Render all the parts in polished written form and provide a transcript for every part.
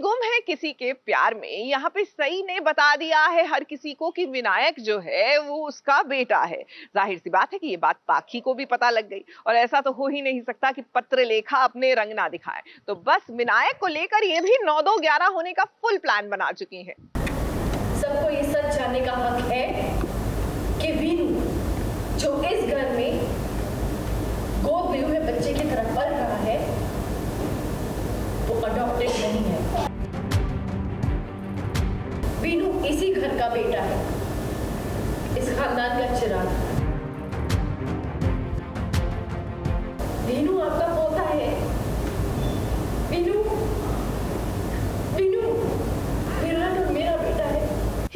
गुम है किसी के प्यार में, यहाँ पे सई ने बता दिया है हर किसी को कि विनायक जो है वो उसका बेटा है। जाहिर सी बात है कि ये बात पाखी को भी पता लग गई, और ऐसा तो हो ही नहीं सकता कि पत्र लेखा अपने रंग ना दिखाए। तो बस विनायक को लेकर ये भी 9-2-11 होने का फुल प्लान बना चुकी है। सबको ये सच जानने का हक है कि वीनू जो इस घर में गोद में हुए बच्चे की तरह पल रहा है वो अडॉप्टेड नहीं है। वीनू इसी घर का बेटा है, इस खानदान का चिराग। वीनू आपका पोता है। वीनू वीनू विराट और मेरा बेटा है।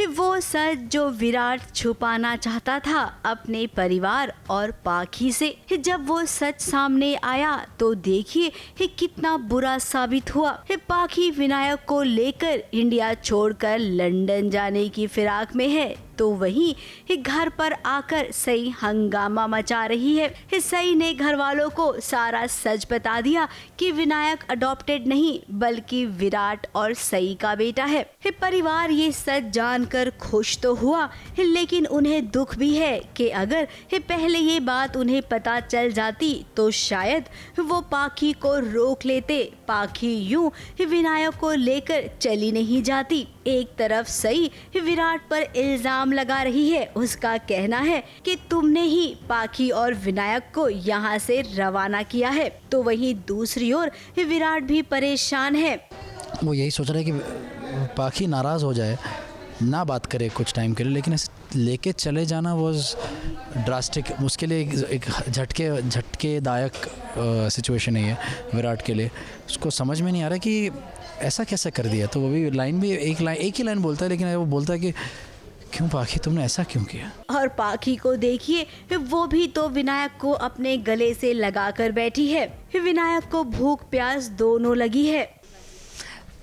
वो सच जो विराट छुपाना चाहता था अपने परिवार और पाखी से, जब वो सच सामने आया तो देखिए कितना बुरा साबित हुआ। पाखी विनायक को लेकर इंडिया छोड़कर लंदन जाने की फिराक में है, तो वहीं घर पर आकर सई हंगामा मचा रही है। सई ने घर वालों को सारा सच बता दिया कि विनायक अडॉप्टेड नहीं बल्कि विराट और सई का बेटा है। परिवार ये सच जानकर खुश तो हुआ, लेकिन उन्हें दुख भी है कि अगर पहले ये बात उन्हें पता चल जाती तो शायद वो पाखी को रोक लेते। पाखी यूं विनायक को लेकर चली नहीं जाती। एक तरफ सई विराट पर इल्जाम लगा रही है, उसका कहना है कि तुमने ही पाखी और विनायक को यहाँ से रवाना किया है, तो वहीं दूसरी ओर विराट भी परेशान है। वो यही सोच रहा है कि पाखी नाराज़ हो जाए, ना बात करे कुछ टाइम के लिए, लेकिन ऐसे लेके चले जाना वॉज ड्रास्टिक। उसके लिए एक झटकेदायक सिचुएशन है विराट के लिए। उसको समझ में नहीं आ रहा कि ऐसा कैसे कर दिया। तो वो भी एक ही लाइन बोलता है, लेकिन वो बोलता है कि क्यों पाखी तुमने ऐसा क्यों किया। और पाखी को देखिए, वो भी तो विनायक को अपने गले से लगाकर बैठी है। विनायक को भूख प्यास दोनों लगी है।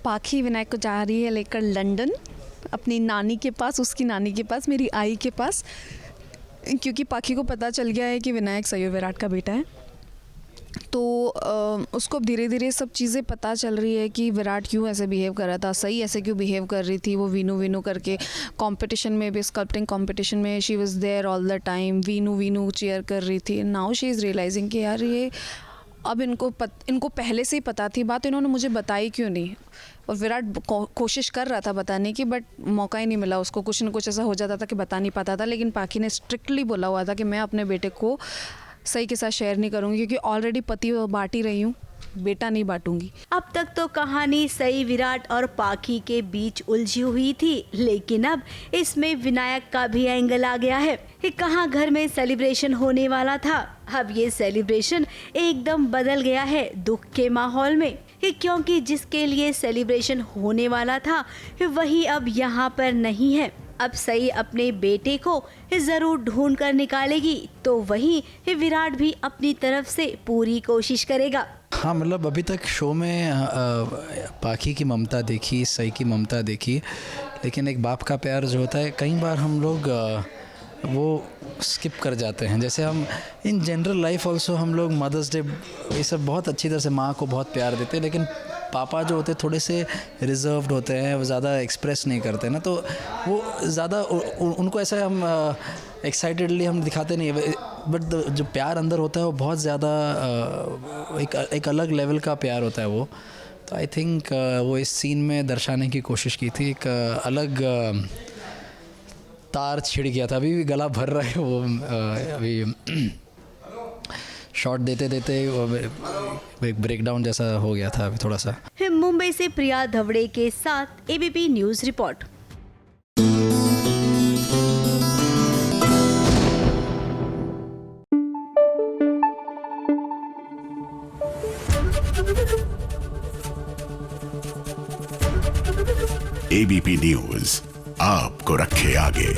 पाखी विनायक को जा रही है लेकर लंदन, अपनी नानी के पास, उसकी नानी के पास, मेरी आई के पास, क्योंकि पाखी को पता चल गया है कि विनायक सही विराट का बेटा है। तो उसको धीरे धीरे सब चीज़ें पता चल रही है कि विराट क्यों ऐसे बिहेव कर रहा था, सही ऐसे क्यों बिहेव कर रही थी। वो वीनू वीनू करके कंपटीशन में भी, स्कल्पटिंग कंपटीशन में she was there all the time, Veenu Veenu cheer कर रही थी। नाउ शी इज़ रियलाइजिंग कि यार ये अब इनको पहले से ही पता थी बात, इन्होंने मुझे बताई क्यों नहीं। और विराट कोशिश कर रहा था बताने की, बट मौका ही नहीं मिला उसको। कुछ न कुछ ऐसा हो जाता था कि बता नहीं पाता था। लेकिन पाखी ने स्ट्रिक्टली बोला हुआ था कि मैं अपने बेटे को सही के साथ शेयर नहीं करूँगी, क्योंकि ऑलरेडी पति बांट ही रही हूँ, बेटा नहीं बांटूंगी। अब तक तो कहानी सई, विराट और पाखी के बीच उलझी हुई थी, लेकिन अब इसमें विनायक का भी एंगल आ गया है। कहाँ घर में सेलिब्रेशन होने वाला था, अब ये सेलिब्रेशन एकदम बदल गया है दुख के माहौल में, क्योंकि जिसके लिए सेलिब्रेशन होने वाला था वही अब यहाँ पर नहीं है। अब सई अपने बेटे को जरूर ढूंढ कर निकालेगी, तो वहीं विराट भी अपनी तरफ से पूरी कोशिश करेगा। हाँ, मतलब अभी तक शो में पाखी की ममता देखी, सई की ममता देखी, लेकिन एक बाप का प्यार जो होता है कई बार हम लोग वो स्किप कर जाते हैं। जैसे हम इन जनरल लाइफ ऑल्सो हम लोग मदर्स डे ये सब बहुत अच्छी तरह से माँ को बहुत प्यार देते हैं, लेकिन पापा जो होते हैं थोड़े से रिजर्व्ड होते हैं, वो ज़्यादा एक्सप्रेस नहीं करते ना, तो वो ज़्यादा उनको ऐसा हम एक्साइटेडली हम दिखाते नहीं है। बट जो प्यार अंदर होता है वो बहुत ज़्यादा एक अलग लेवल का प्यार होता है वो। तो आई थिंक वो इस सीन में दर्शाने की कोशिश की थी। एक अलग तार छिड़ गया था, अभी भी गला भर रहा है वो। अभी शॉट देते देते एक ब्रेकडाउन जैसा हो गया था अभी थोड़ा सा। मुंबई से प्रिया धवड़े के साथ ABP news report. ABP news आपको रखे आगे।